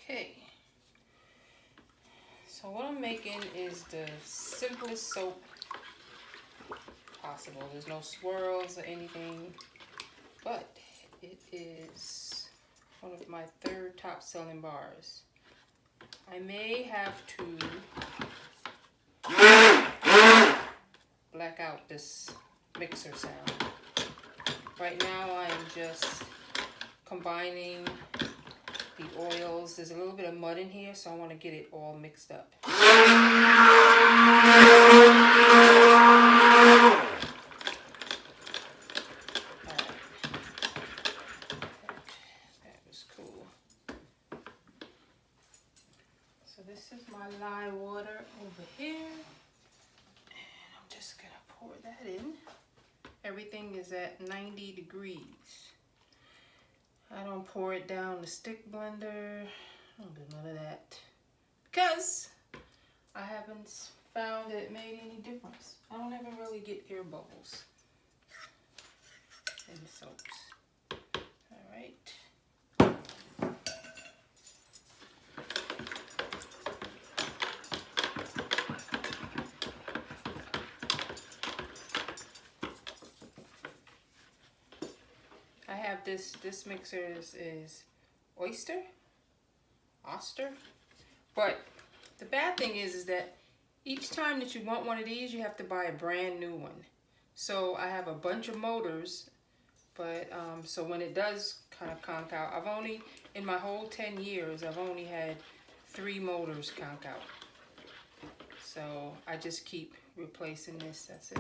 Okay. So what I'm making is the simplest soap possible. There's no swirls or anything, but it is one of my third top selling bars. I may have to black out this mixer sound. Right now I am just combining the oils. There's a little bit of mud in here, so I want to get it all mixed up. That was cool. So this is my lye water over here. And I'm just going to pour that in. Everything is at 90 degrees. I don't pour it down the stick blender. I don't do none of that. Because I haven't found that it made any difference. I don't ever really get air bubbles in the soaps. Alright. I have this mixer is oyster, but the bad thing is that each time that you want one of these, you have to buy a brand new one. So I have a bunch of motors, but so when it does kind of conk out, I've only, in my whole 10 years, I've only had 3 motors conk out. So I just keep replacing this, that's it.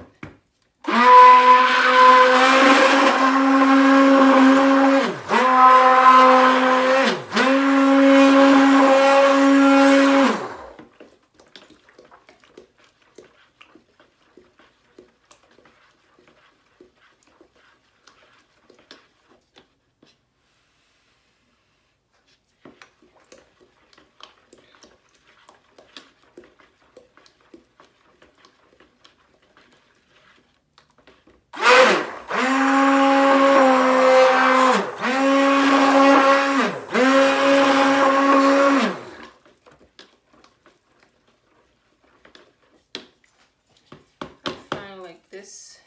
This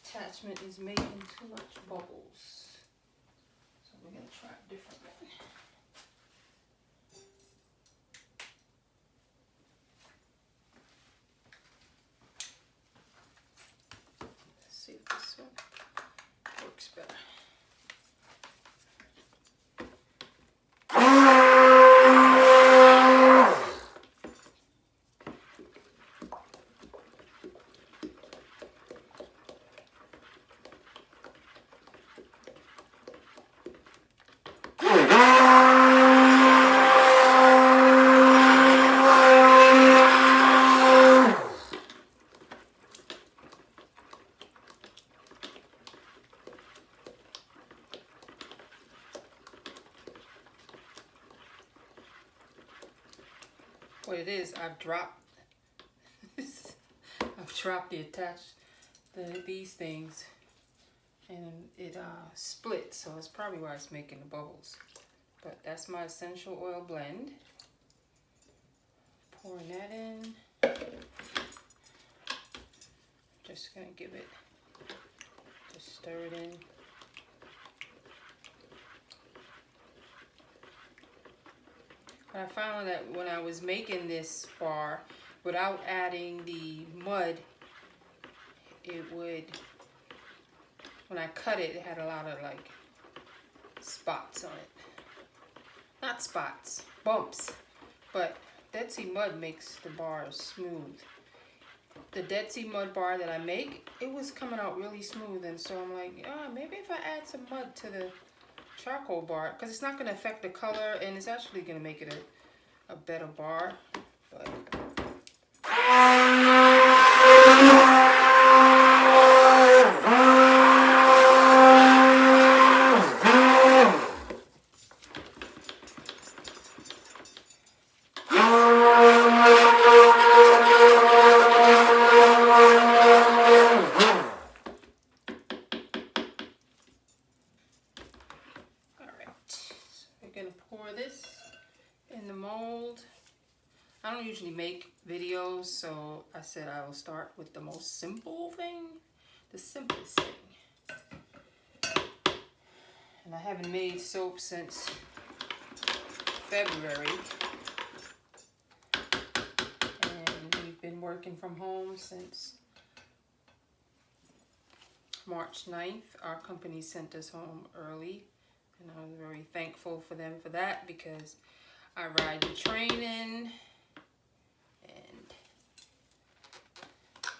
attachment is making too much bubbles. So we're going to try a different one. Let's see if this one works better. What it is, I've dropped these things, and it split, so it's probably why it's making the bubbles. But that's my essential oil blend. Pouring that in. Just gonna give it, just stir it in. I found that when I was making this bar, without adding the mud, it would, when I cut it, it had a lot of like spots on it. Not spots, bumps. But Dead Sea mud makes the bars smooth. The Dead Sea mud bar that I make, it was coming out really smooth, and so I'm like, oh, maybe if I add some mud to the charcoal bar, because it's not going to affect the color, and it's actually going to make it a better bar. But gonna pour this in the mold. I don't usually make videos, so I said I will start with the most simple thing, the simplest thing. And I haven't made soap since February. And we've been working from home since March 9th. Our company sent us home early, and I was very thankful for them for that, because I ride the train in, and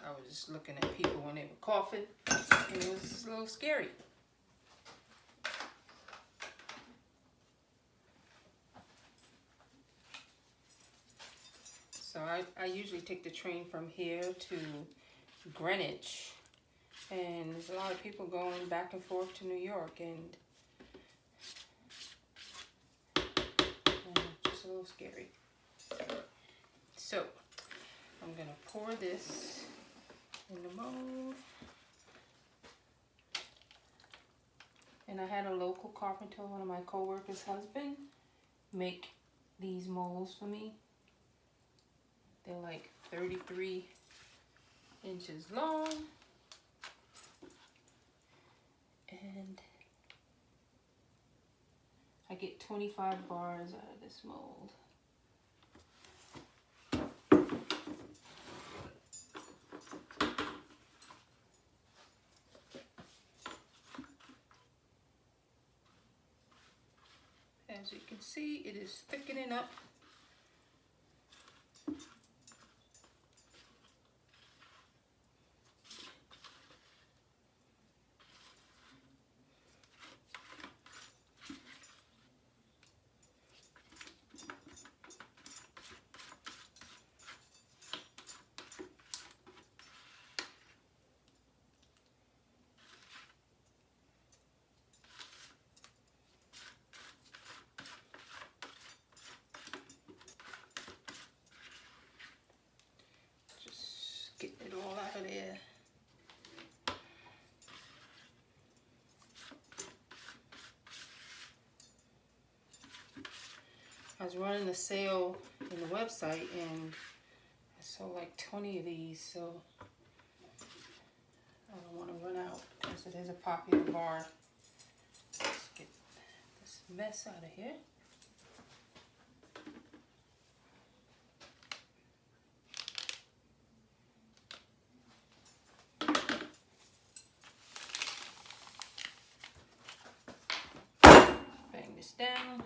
I was just looking at people when they were coughing, and it was a little scary. So I usually take the train from here to Greenwich, and there's a lot of people going back and forth to New York, and just a little scary. So I'm gonna pour this in the mold. And I had a local carpenter, one of my co-workers' husband, make these molds for me. They're like 33 inches long. And I get 25 bars out of this mold. As you can see, it is thickening up. Getting it all out of there. I was running a sale in the website, and I sold like 20 of these, so I don't want to run out because it is a popular bar. Let's get this mess out of here. Down,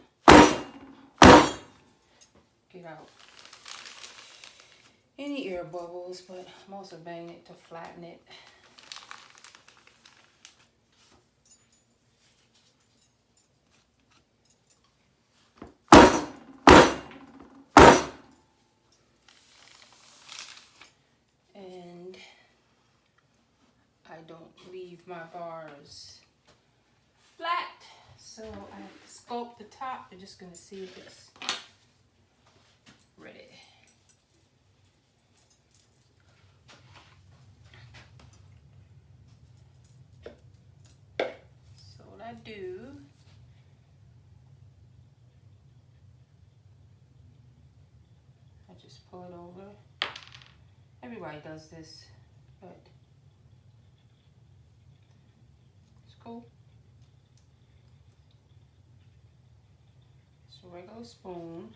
get out any air bubbles, but I'm also banging it to flatten it. And I don't leave my bars flat. So I have to sculpt the top. We're just going to see if it's ready. So what I do, I just pull it over. Everybody does this, but it's cool. A regular spoon.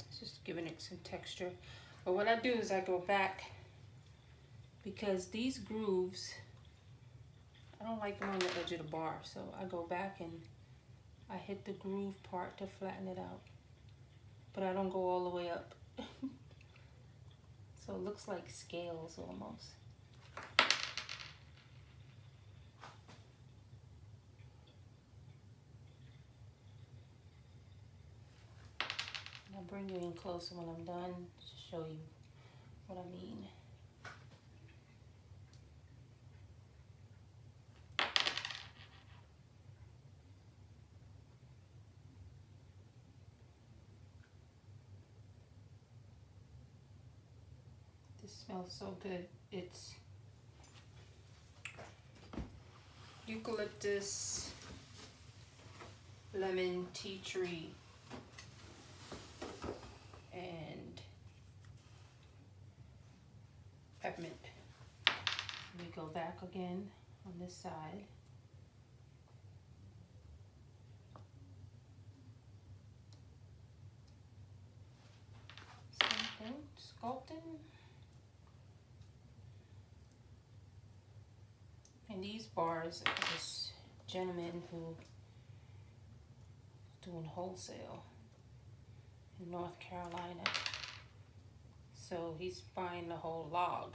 It's just giving it some texture. But what I do is I go back, because these grooves, I don't like them on the edge of the bar, so I go back and I hit the groove part to flatten it out. But I don't go all the way up. So it looks like scales almost. And I'll bring you in closer when I'm done to show you what I mean. Smells so good. It's eucalyptus, lemon, tea tree, and peppermint. We go back again on this side. Same thing, sculpting. And these bars are this gentleman who is doing wholesale in North Carolina. So he's buying the whole log.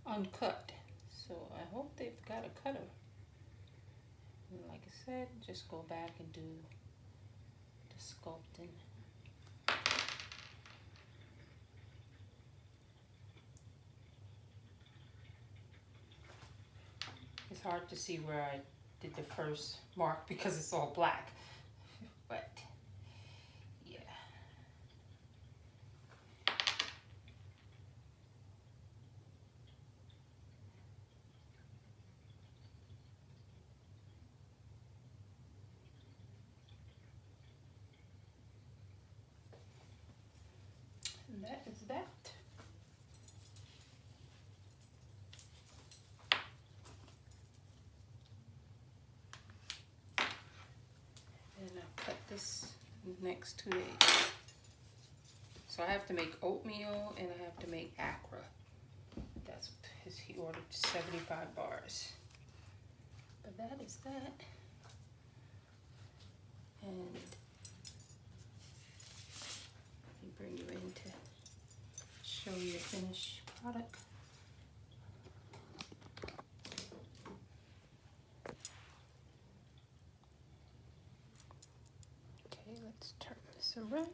Uncut. So I hope they've got a cutter. And like I said, just go back and do the sculpting. It's hard to see where I did the first mark because it's all black, but yeah. And that is that. And I'll cut this next 2 days. So I have to make oatmeal and I have to make Accra. That's his, he ordered 75 bars. But that is that. And we bring you in to show you the finished product. Okay, let's turn this around.